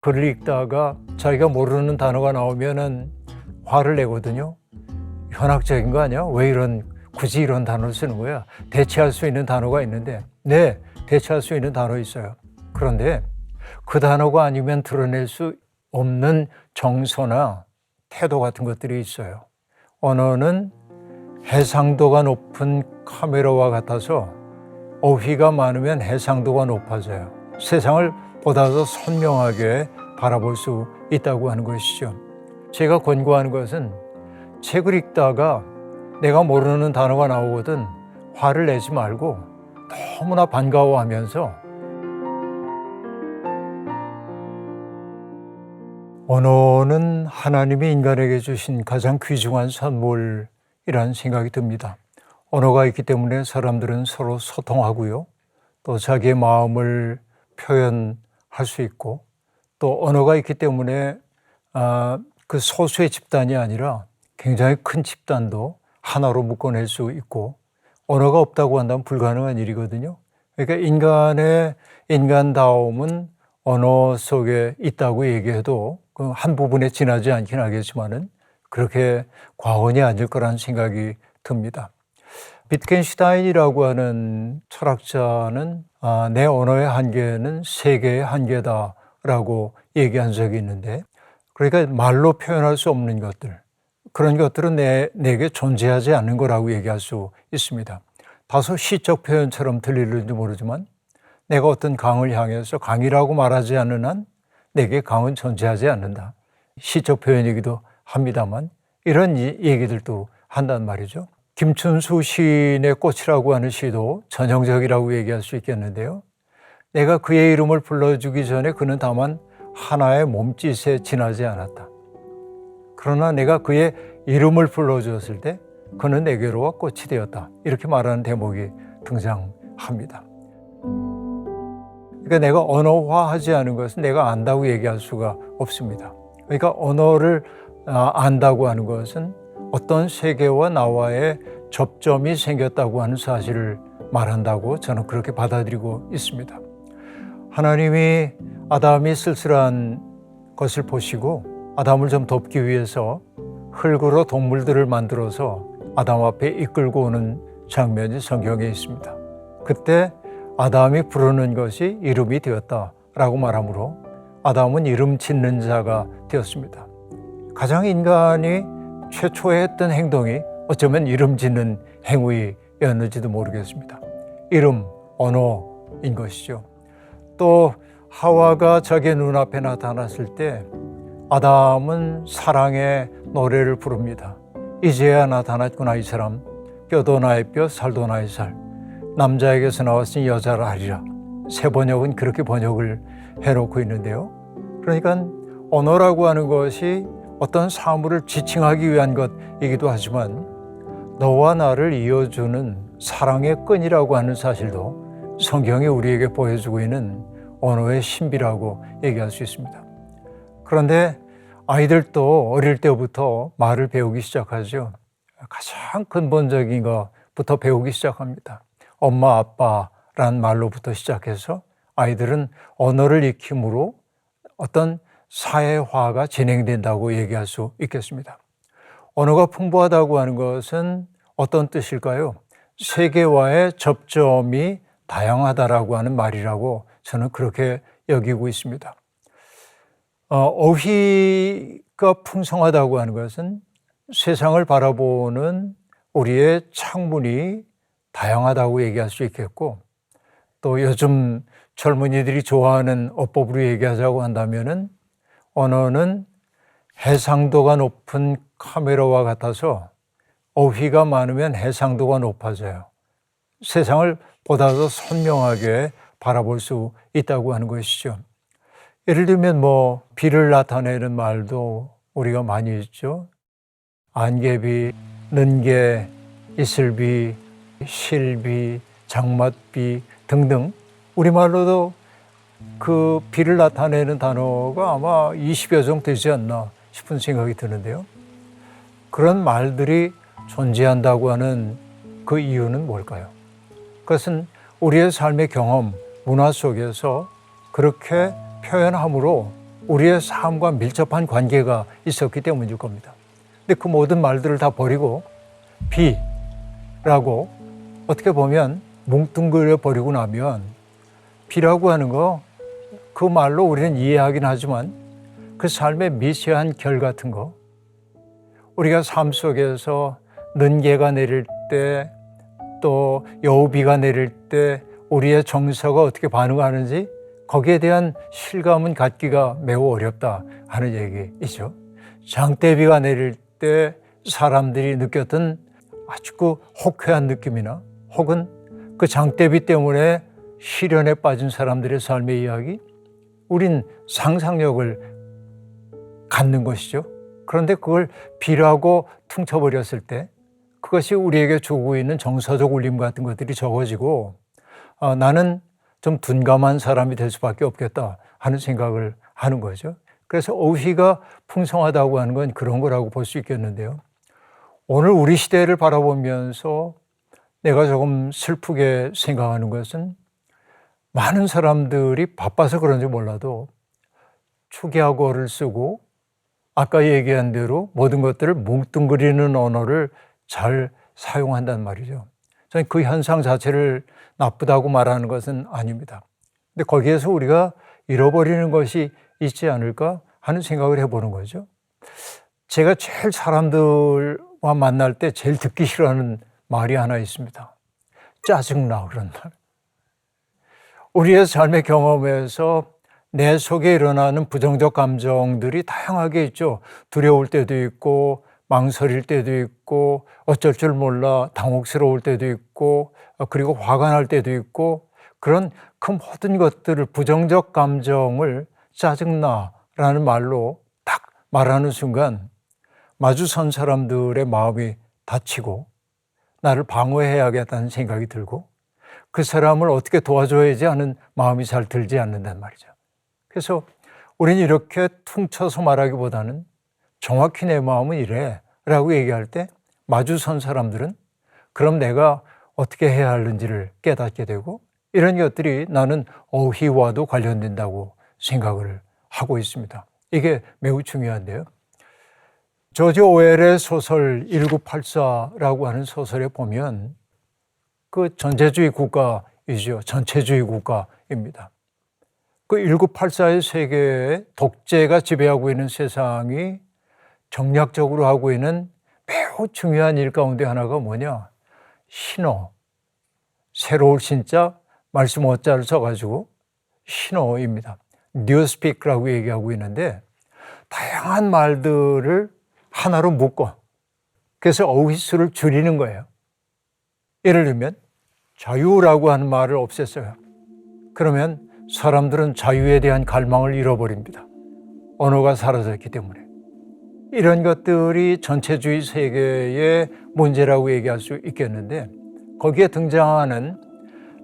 글을 읽다가 자기가 모르는 단어가 나오면은 화를 내거든요. 현학적인 거 아니야? 왜 굳이 이런 단어를 쓰는 거야? 대체할 수 있는 단어가 있는데, 네, 대체할 수 있는 단어 있어요. 그런데 그 단어가 아니면 드러낼 수 없는 정서나 태도 같은 것들이 있어요. 언어는 해상도가 높은 카메라와 같아서 어휘가 많으면 해상도가 높아져요. 세상을 보다 더 선명하게 바라볼 수 있다고 하는 것이죠. 제가 권고하는 것은 책을 읽다가 내가 모르는 단어가 나오거든 화를 내지 말고 너무나 반가워하면서 언어는 하나님이 인간에게 주신 가장 귀중한 선물이라는 생각이 듭니다. 언어가 있기 때문에 사람들은 서로 소통하고요. 또 자기의 마음을 표현할 수 있고 또 언어가 있기 때문에 그 소수의 집단이 아니라 굉장히 큰 집단도 하나로 묶어낼 수 있고 언어가 없다고 한다면 불가능한 일이거든요. 그러니까 인간의 인간다움은 언어 속에 있다고 얘기해도 그 한 부분에 지나지 않긴 하겠지만은 그렇게 과언이 아닐 거라는 생각이 듭니다. 비트겐슈타인이라고 하는 철학자는 내 언어의 한계는 세계의 한계다라고 얘기한 적이 있는데, 그러니까 말로 표현할 수 없는 것들, 그런 것들은 내게 존재하지 않는 거라고 얘기할 수 있습니다. 다소 시적 표현처럼 들릴는지 모르지만 내가 어떤 강을 향해서 강이라고 말하지 않는 한 내게 강은 존재하지 않는다. 시적 표현이기도 합니다만 이런 얘기들도 한단 말이죠. 김춘수 시인의 꽃이라고 하는 시도 전형적이라고 얘기할 수 있겠는데요. 내가 그의 이름을 불러주기 전에 그는 다만 하나의 몸짓에 지나지 않았다. 그러나 내가 그의 이름을 불러주었을 때 그는 내게로 와 꽃이 되었다. 이렇게 말하는 대목이 등장합니다. 그러니까 내가 언어화하지 않은 것은 내가 안다고 얘기할 수가 없습니다. 그러니까 언어를 안다고 하는 것은 어떤 세계와 나와의 접점이 생겼다고 하는 사실을 말한다고 저는 그렇게 받아들이고 있습니다. 하나님이 아담이 쓸쓸한 것을 보시고 아담을 좀 돕기 위해서 흙으로 동물들을 만들어서 아담 앞에 이끌고 오는 장면이 성경에 있습니다. 그때 아담이 부르는 것이 이름이 되었다라고 말하므로 아담은 이름 짓는 자가 되었습니다. 가장 인간이 최초에 했던 행동이 어쩌면 이름 짓는 행위였는지도 모르겠습니다. 이름, 언어인 것이죠. 또 하와가 자기 눈앞에 나타났을 때 아담은 사랑의 노래를 부릅니다. 이제야 나타났구나 이 사람, 뼈도 나의 뼈, 살도 나의 살. 남자에게서 나왔으니 여자라 하리라. 새 번역은 그렇게 번역을 해놓고 있는데요. 그러니까 언어라고 하는 것이 어떤 사물을 지칭하기 위한 것이기도 하지만 너와 나를 이어주는 사랑의 끈이라고 하는 사실도 성경이 우리에게 보여주고 있는 언어의 신비라고 얘기할 수 있습니다. 그런데 아이들도 어릴 때부터 말을 배우기 시작하죠. 가장 근본적인 것부터 배우기 시작합니다. 엄마, 아빠라는 말로부터 시작해서 아이들은 언어를 익힘으로 어떤 사회화가 진행된다고 얘기할 수 있겠습니다. 언어가 풍부하다고 하는 것은 어떤 뜻일까요? 세계와의 접점이 다양하다라고 하는 말이라고 저는 그렇게 여기고 있습니다. 어휘가 풍성하다고 하는 것은 세상을 바라보는 우리의 창문이 다양하다고 얘기할 수 있겠고, 또 요즘 젊은이들이 좋아하는 어법으로 얘기하자고 한다면은 언어는 해상도가 높은 카메라와 같아서 어휘가 많으면 해상도가 높아져요. 세상을 보다 더 선명하게 바라볼 수 있다고 하는 것이죠. 예를 들면 비를 나타내는 말도 우리가 많이 있죠. 안개비, 는개, 이슬비, 실비, 장맛비 등등 우리말로도 그 비를 나타내는 단어가 아마 20여 종 되지 않나 싶은 생각이 드는데요. 그런 말들이 존재한다고 하는 그 이유는 뭘까요? 그것은 우리의 삶의 경험, 문화 속에서 그렇게 표현함으로 우리의 삶과 밀접한 관계가 있었기 때문일 겁니다. 근데 그 모든 말들을 다 버리고 비라고 어떻게 보면 뭉뚱그려 버리고 나면 비라고 하는 거 그 말로 우리는 이해하긴 하지만 그 삶의 미세한 결 같은 거 우리가 삶 속에서 는개가 내릴 때 또 여우비가 내릴 때 우리의 정서가 어떻게 반응하는지 거기에 대한 실감은 갖기가 매우 어렵다 하는 얘기이죠. 장대비가 내릴 때 사람들이 느꼈던 아주 그 호쾌한 느낌이나 혹은 그 장대비 때문에 시련에 빠진 사람들의 삶의 이야기, 우린 상상력을 갖는 것이죠. 그런데 그걸 비라고 퉁쳐버렸을 때 그것이 우리에게 주고 있는 정서적 울림 같은 것들이 적어지고 나는 좀 둔감한 사람이 될 수밖에 없겠다 하는 생각을 하는 거죠. 그래서 어휘가 풍성하다고 하는 건 그런 거라고 볼 수 있겠는데요. 오늘 우리 시대를 바라보면서 내가 조금 슬프게 생각하는 것은 많은 사람들이 바빠서 그런지 몰라도 축약어를 쓰고 아까 얘기한 대로 모든 것들을 뭉뚱그리는 언어를 잘 사용한단 말이죠. 저는 그 현상 자체를 나쁘다고 말하는 것은 아닙니다. 근데 거기에서 우리가 잃어버리는 것이 있지 않을까 하는 생각을 해보는 거죠. 제가 제일 사람들과 만날 때 제일 듣기 싫어하는 말이 하나 있습니다. 짜증나, 그런 말. 우리의 삶의 경험에서 내 속에 일어나는 부정적 감정들이 다양하게 있죠. 두려울 때도 있고 망설일 때도 있고 어쩔 줄 몰라 당혹스러울 때도 있고 그리고 화가 날 때도 있고 그런 그 모든 것들을 부정적 감정을 짜증나라는 말로 딱 말하는 순간 마주 선 사람들의 마음이 다치고 나를 방어해야겠다는 생각이 들고 그 사람을 어떻게 도와줘야지 하는 마음이 잘 들지 않는단 말이죠. 그래서 우리는 이렇게 퉁쳐서 말하기보다는 정확히 내 마음은 이래 라고 얘기할 때 마주 선 사람들은 그럼 내가 어떻게 해야 하는지를 깨닫게 되고 이런 것들이 나는 어휘와도 관련된다고 생각을 하고 있습니다. 이게 매우 중요한데요. 조지 오웰의 소설 1984라고 하는 소설에 보면 그 전체주의 국가이죠. 전체주의 국가입니다. 그 1984의 세계에 독재가 지배하고 있는 세상이 정략적으로 하고 있는 매우 중요한 일 가운데 하나가 뭐냐? 신어. 새로 올 신자, 말씀 어자를 써가지고 신어입니다. 뉴스픽이라고 얘기하고 있는데 다양한 말들을 하나로 묶어 그래서 어휘수를 줄이는 거예요. 예를 들면 자유라고 하는 말을 없앴어요. 그러면 사람들은 자유에 대한 갈망을 잃어버립니다. 언어가 사라졌기 때문에. 이런 것들이 전체주의 세계의 문제라고 얘기할 수 있겠는데 거기에 등장하는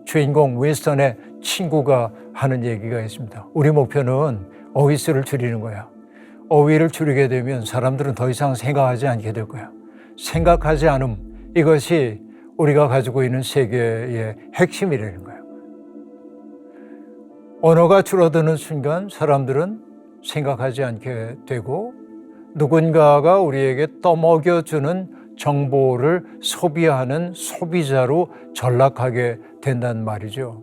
주인공 윈스턴의 친구가 하는 얘기가 있습니다. 우리 목표는 어휘수를 줄이는 거야. 어휘를 줄이게 되면 사람들은 더 이상 생각하지 않게 될 거야. 생각하지 않음, 이것이 우리가 가지고 있는 세계의 핵심이라는 거예요. 언어가 줄어드는 순간 사람들은 생각하지 않게 되고 누군가가 우리에게 떠먹여주는 정보를 소비하는 소비자로 전락하게 된단 말이죠.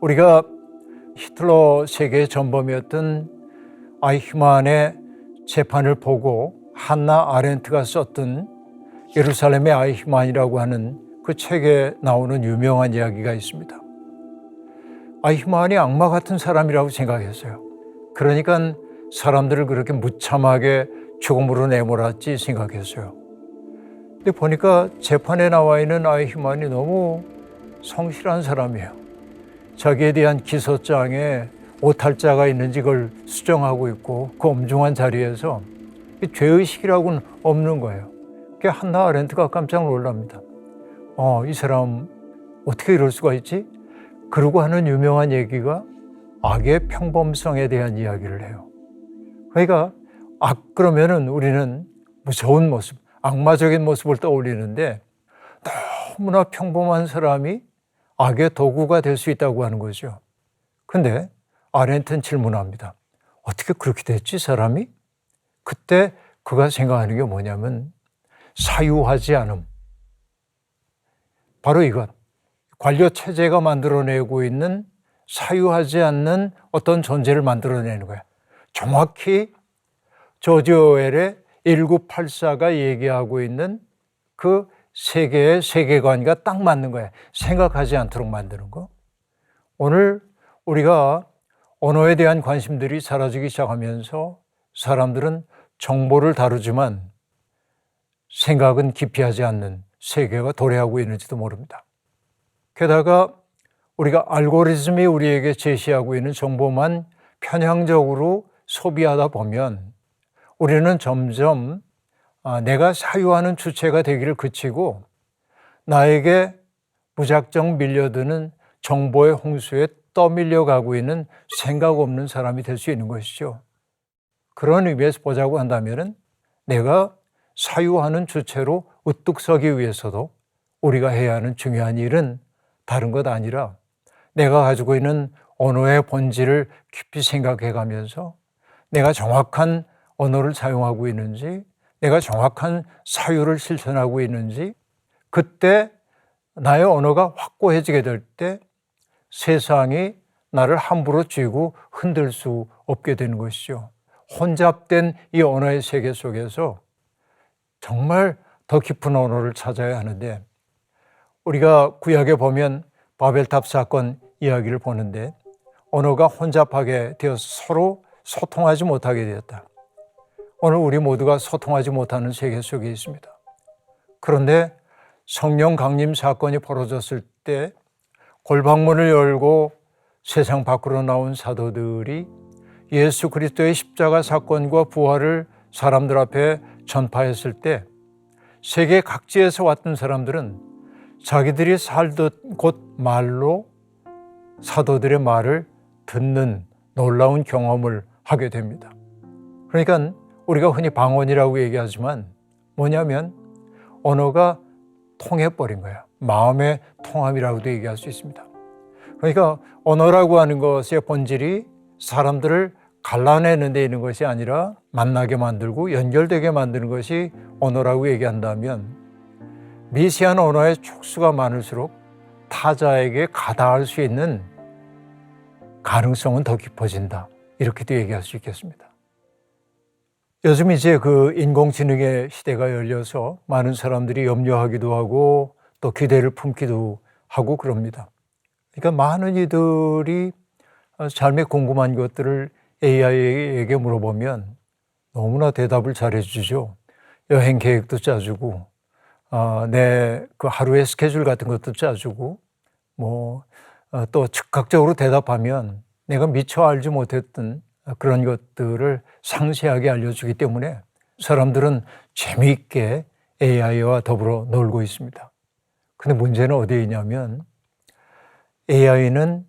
우리가 히틀러 세계의 전범이었던 아이히만의 재판을 보고 한나 아렌트가 썼던 예루살렘의 아이히만이라고 하는 그 책에 나오는 유명한 이야기가 있습니다. 아이히만이 악마 같은 사람이라고 생각했어요. 그러니까 사람들을 그렇게 무참하게 죽음으로 내몰았지 생각했어요. 근데 보니까 재판에 나와 있는 아이히만이 너무 성실한 사람이에요. 자기에 대한 기소장에 오탈자가 있는지 그걸 수정하고 있고 그 엄중한 자리에서 죄의식이라고는 없는 거예요. 그게 한나 아렌트가 깜짝 놀랍니다. 이 사람 어떻게 이럴 수가 있지? 그러고 하는 유명한 얘기가 악의 평범성에 대한 이야기를 해요. 그러니까 그러면은 우리는 무서운 모습, 악마적인 모습을 떠올리는데 너무나 평범한 사람이 악의 도구가 될 수 있다고 하는 거죠. 근데 아렌트는 질문합니다. 어떻게 그렇게 됐지 사람이? 그때 그가 생각하는 게 뭐냐면 사유하지 않음. 바로 이것. 관료체제가 만들어내고 있는 사유하지 않는 어떤 존재를 만들어내는 거야. 정확히 조지 오웰의 1984가 얘기하고 있는 그 세계의 세계관과 딱 맞는 거야. 생각하지 않도록 만드는 거. 오늘 우리가 언어에 대한 관심들이 사라지기 시작하면서 사람들은 정보를 다루지만 생각은 기피하지 않는 세계가 도래하고 있는지도 모릅니다. 게다가 우리가 알고리즘이 우리에게 제시하고 있는 정보만 편향적으로 소비하다 보면 우리는 점점 내가 사유하는 주체가 되기를 그치고 나에게 무작정 밀려드는 정보의 홍수에 떠밀려 가고 있는 생각 없는 사람이 될 수 있는 것이죠. 그런 의미에서 보자고 한다면 내가 사유하는 주체로 우뚝 서기 위해서도 우리가 해야 하는 중요한 일은 다른 것 아니라 내가 가지고 있는 언어의 본질을 깊이 생각해 가면서 내가 정확한 언어를 사용하고 있는지, 내가 정확한 사유를 실천하고 있는지, 그때 나의 언어가 확고해지게 될 때 세상이 나를 함부로 쥐고 흔들 수 없게 되는 것이죠. 혼잡된 이 언어의 세계 속에서 정말 더 깊은 언어를 찾아야 하는데, 우리가 구약에 보면 바벨탑 사건 이야기를 보는데 언어가 혼잡하게 되어서 서로 소통하지 못하게 되었다. 오늘 우리 모두가 소통하지 못하는 세계 속에 있습니다. 그런데 성령 강림 사건이 벌어졌을 때 골방문을 열고 세상 밖으로 나온 사도들이 예수 그리스도의 십자가 사건과 부활을 사람들 앞에 전파했을 때 세계 각지에서 왔던 사람들은 자기들이 살던 곳 말로 사도들의 말을 듣는 놀라운 경험을 하게 됩니다. 그러니까 우리가 흔히 방언이라고 얘기하지만 뭐냐면 언어가 통해버린 거야. 마음의 통함이라고도 얘기할 수 있습니다. 그러니까 언어라고 하는 것의 본질이 사람들을 갈라내는 데 있는 것이 아니라 만나게 만들고 연결되게 만드는 것이 언어라고 얘기한다면 미세한 언어의 촉수가 많을수록 타자에게 가닿을 수 있는 가능성은 더 깊어진다. 이렇게도 얘기할 수 있겠습니다. 요즘 이제 그 인공지능의 시대가 열려서 많은 사람들이 염려하기도 하고 또 기대를 품기도 하고 그럽니다. 그러니까 많은 이들이 삶에 궁금한 것들을 AI에게 물어보면 너무나 대답을 잘해주죠. 여행 계획도 짜주고, 내 그 하루의 스케줄 같은 것도 짜주고, 또 즉각적으로 대답하면 내가 미처 알지 못했던 그런 것들을 상세하게 알려주기 때문에 사람들은 재미있게 AI와 더불어 놀고 있습니다. 근데 문제는 어디에 있냐면 AI는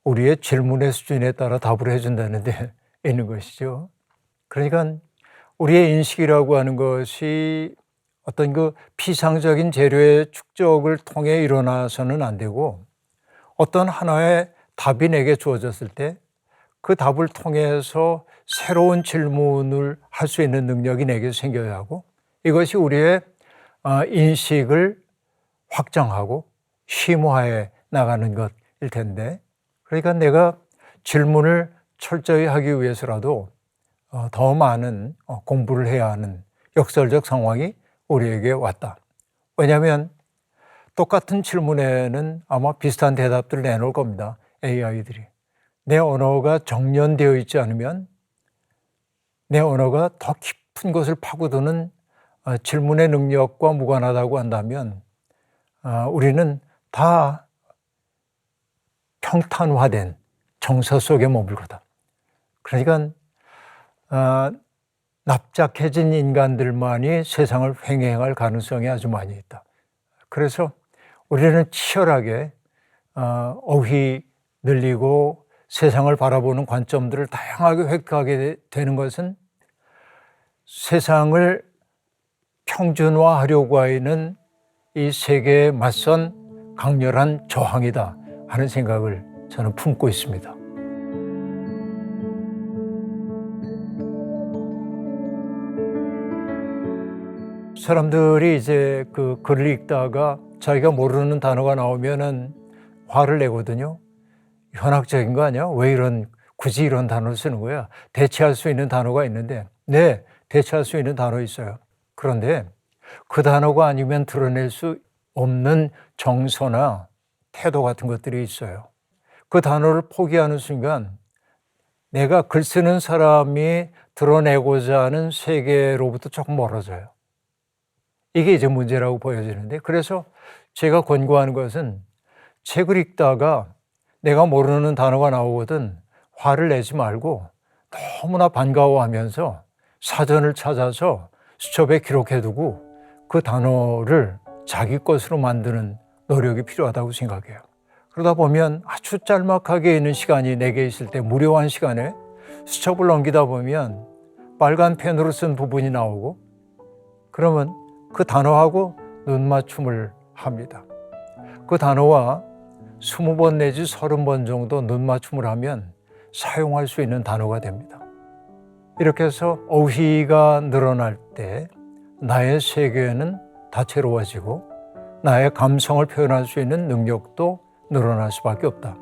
우리의 질문의 수준에 따라 답을 해준다는 데 있는 것이죠. 그러니까 우리의 인식이라고 하는 것이 어떤 그 피상적인 재료의 축적을 통해 일어나서는 안 되고 어떤 하나의 답이 내게 주어졌을 때 그 답을 통해서 새로운 질문을 할 수 있는 능력이 내게 생겨야 하고 이것이 우리의 인식을 확장하고 심화해 나가는 것일 텐데 그러니까 내가 질문을 철저히 하기 위해서라도 더 많은 공부를 해야 하는 역설적 상황이 우리에게 왔다. 왜냐하면 똑같은 질문에는 아마 비슷한 대답들을 내놓을 겁니다. AI들이. 내 언어가 정연되어 있지 않으면 내 언어가 더 깊은 것을 파고드는 질문의 능력과 무관하다고 한다면 우리는 다 평탄화된 정서 속에 머물 거다. 그러니까 납작해진 인간들만이 세상을 횡행할 가능성이 아주 많이 있다. 그래서 우리는 치열하게 어휘 늘리고 세상을 바라보는 관점들을 다양하게 획득하게 되는 것은 세상을 평준화하려고 하는 이 세계에 맞선 강렬한 저항이다 하는 생각을 저는 품고 있습니다. 사람들이 이제 그 글을 읽다가 자기가 모르는 단어가 나오면은 화를 내거든요. 현학적인 거 아니야? 왜 굳이 이런 단어를 쓰는 거야? 대체할 수 있는 단어가 있는데, 네, 대체할 수 있는 단어 있어요. 그런데 그 단어가 아니면 드러낼 수 없는 정서나 태도 같은 것들이 있어요. 그 단어를 포기하는 순간 내가 글 쓰는 사람이 드러내고자 하는 세계로부터 조금 멀어져요. 이게 이제 문제라고 보여지는데, 그래서 제가 권고하는 것은 책을 읽다가 내가 모르는 단어가 나오거든 화를 내지 말고 너무나 반가워하면서 사전을 찾아서 수첩에 기록해두고 그 단어를 자기 것으로 만드는 노력이 필요하다고 생각해요. 그러다 보면 아주 짤막하게 있는 시간이 내게 있을 때 무료한 시간에 수첩을 넘기다 보면 빨간 펜으로 쓴 부분이 나오고, 그러면 그 단어하고 눈맞춤을 합니다. 그 단어와 20번 내지 30번 정도 눈맞춤을 하면 사용할 수 있는 단어가 됩니다. 이렇게 해서 어휘가 늘어날 때 나의 세계는 다채로워지고 나의 감성을 표현할 수 있는 능력도 늘어날 수밖에 없다.